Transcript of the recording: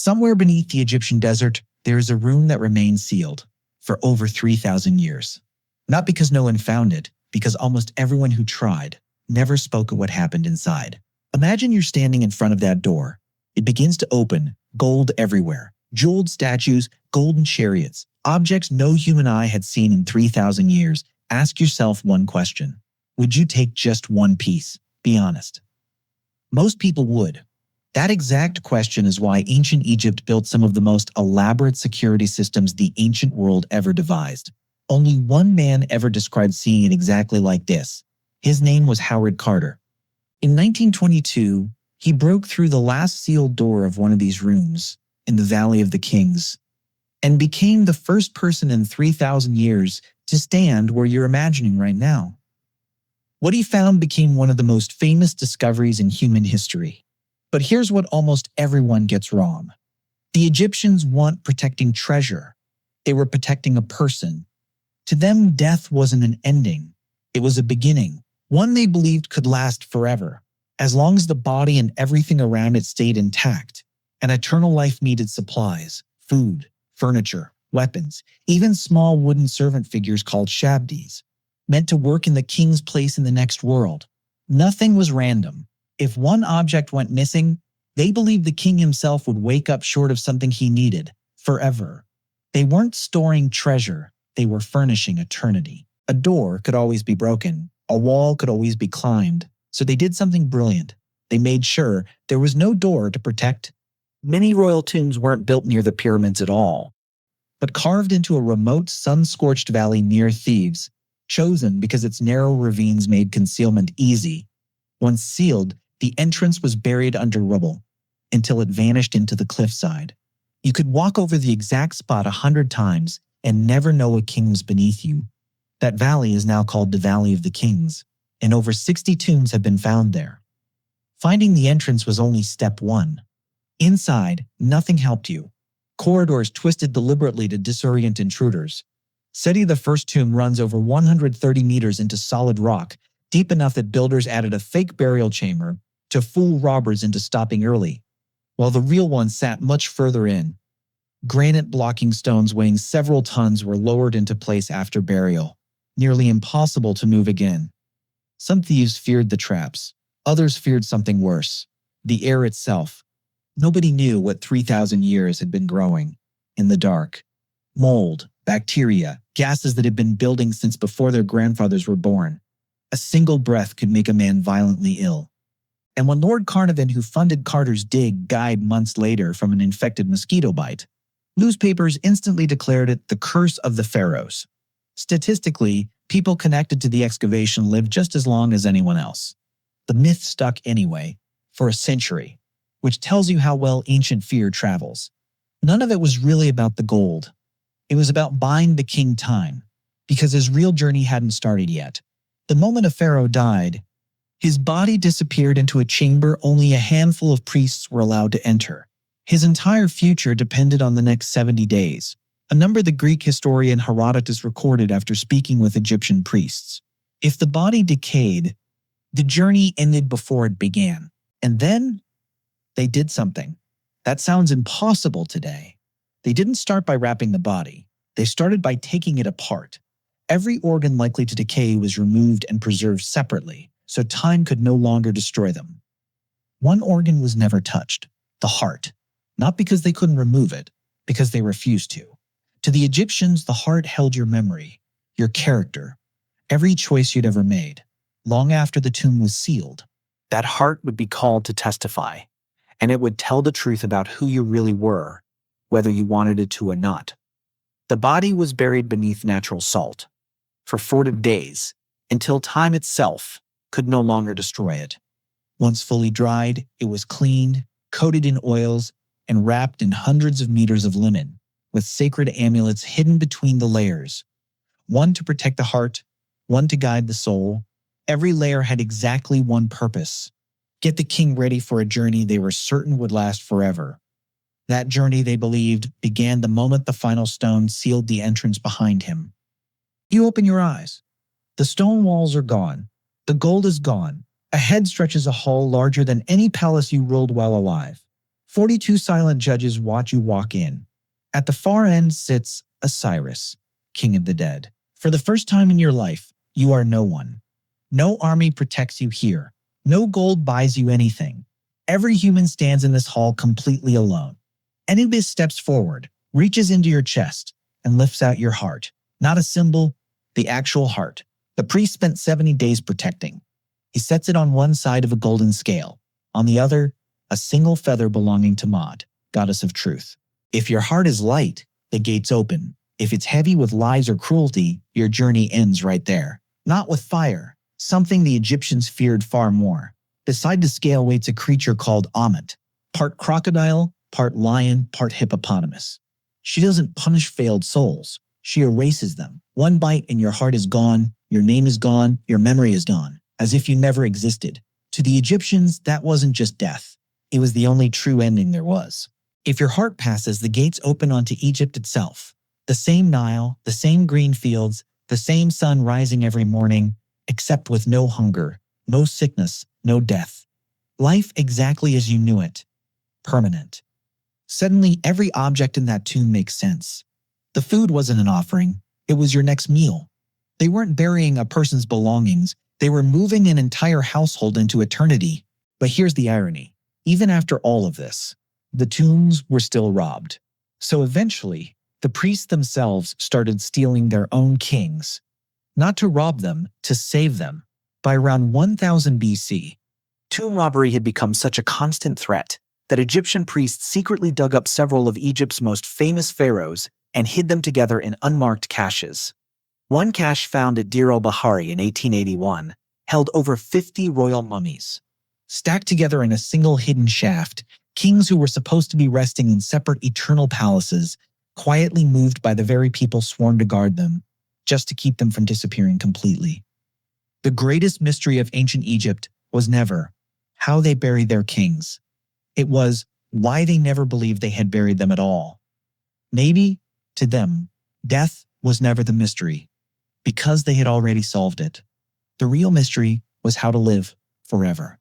Somewhere beneath the Egyptian desert, there is a room that remains sealed for over 3,000 years. Not because no one found it, because almost everyone who tried never spoke of what happened inside. Imagine you're standing in front of that door. It begins to open, gold everywhere, jeweled statues, golden chariots, objects no human eye had seen in 3,000 years. Ask yourself one question. Would you take just one piece? Be honest. Most people would. That exact question is why ancient Egypt built some of the most elaborate security systems the ancient world ever devised. Only one man ever described seeing it exactly like this. His name was Howard Carter. In 1922, he broke through the last sealed door of one of these rooms in the Valley of the Kings and became the first person in 3,000 years to stand where you're imagining right now. What he found became one of the most famous discoveries in human history. But here's what almost everyone gets wrong. The Egyptians weren't protecting treasure. They were protecting a person. To them, death wasn't an ending. It was a beginning, one they believed could last forever, as long as the body and everything around it stayed intact. An eternal life needed supplies, food, furniture, weapons, even small wooden servant figures called shabdis, meant to work in the king's place in the next world. Nothing was random. If one object went missing, they believed the king himself would wake up short of something he needed, forever. They weren't storing treasure, they were furnishing eternity. A door could always be broken, a wall could always be climbed, so they did something brilliant. They made sure there was no door to protect. Many royal tombs weren't built near the pyramids at all, but carved into a remote sun-scorched valley near Thebes, chosen because its narrow ravines made concealment easy. Once sealed, the entrance was buried under rubble until it vanished into the cliffside. You could walk over the exact spot 100 times and never know a king was beneath you. That valley is now called the Valley of the Kings, and over 60 tombs have been found there. Finding the entrance was only step one. Inside, nothing helped you. Corridors twisted deliberately to disorient intruders. Seti, the first tomb, runs over 130 meters into solid rock, deep enough that builders added a fake burial chamber to fool robbers into stopping early, while the real one sat much further in. Granite blocking stones weighing several tons were lowered into place after burial, nearly impossible to move again. Some thieves feared the traps. Others feared something worse, the air itself. Nobody knew what 3,000 years had been growing in the dark. Mold, bacteria, gases that had been building since before their grandfathers were born. A single breath could make a man violently ill. And when Lord Carnarvon, who funded Carter's dig, died months later from an infected mosquito bite, newspapers instantly declared it the curse of the Pharaohs. Statistically, people connected to the excavation lived just as long as anyone else. The myth stuck anyway, for a century, which tells you how well ancient fear travels. None of it was really about the gold. It was about buying the king time, because his real journey hadn't started yet. The moment a pharaoh died, his body disappeared into a chamber only a handful of priests were allowed to enter. His entire future depended on the next 70 days, a number the Greek historian Herodotus recorded after speaking with Egyptian priests. If the body decayed, the journey ended before it began. And then, they did something. That sounds impossible today. They didn't start by wrapping the body. They started by taking it apart. Every organ likely to decay was removed and preserved separately, so time could no longer destroy them. One organ was never touched, the heart. Not because they couldn't remove it, because they refused to. To the Egyptians, the heart held your memory, your character, every choice you'd ever made. Long after the tomb was sealed, that heart would be called to testify, and it would tell the truth about who you really were, whether you wanted it to or not. The body was buried beneath natural salt for 40 days, until time itself could no longer destroy it. Once fully dried, it was cleaned, coated in oils, and wrapped in hundreds of meters of linen, with sacred amulets hidden between the layers. One to protect the heart, one to guide the soul. Every layer had exactly one purpose: get the king ready for a journey they were certain would last forever. That journey, they believed, began the moment the final stone sealed the entrance behind him. You open your eyes. The stone walls are gone. The gold is gone. Ahead stretches a hall larger than any palace you ruled while alive. 42 silent judges watch you walk in. At the far end sits Osiris, king of the dead. For the first time in your life, you are no one. No army protects you here. No gold buys you anything. Every human stands in this hall completely alone. Anubis steps forward, reaches into your chest, and lifts out your heart. Not a symbol, the actual heart. The priest spent 70 days protecting. He sets it on one side of a golden scale. On the other, a single feather belonging to Maud, goddess of truth. If your heart is light, the gates open. If it's heavy with lies or cruelty, your journey ends right there. Not with fire, something the Egyptians feared far more. Beside the scale waits a creature called Ammit, part crocodile, part lion, part hippopotamus. She doesn't punish failed souls. She erases them. One bite and your heart is gone, your name is gone, your memory is gone, as if you never existed. To the Egyptians, that wasn't just death. It was the only true ending there was. If your heart passes, the gates open onto Egypt itself. The same Nile, the same green fields, the same sun rising every morning, except with no hunger, no sickness, no death. Life exactly as you knew it. Permanent. Suddenly, every object in that tomb makes sense. The food wasn't an offering. It was your next meal. They weren't burying a person's belongings. They were moving an entire household into eternity. But here's the irony. Even after all of this, the tombs were still robbed. So eventually, the priests themselves started stealing their own kings. Not to rob them, to save them. By around 1000 BC, tomb robbery had become such a constant threat that Egyptian priests secretly dug up several of Egypt's most famous pharaohs and hid them together in unmarked caches. One cache found at Deir el-Bahari in 1881 held over 50 royal mummies. Stacked together in a single hidden shaft, kings who were supposed to be resting in separate eternal palaces, quietly moved by the very people sworn to guard them, just to keep them from disappearing completely. The greatest mystery of ancient Egypt was never how they buried their kings. It was why they never believed they had buried them at all. Maybe, to them, death was never the mystery, because they had already solved it. The real mystery was how to live forever.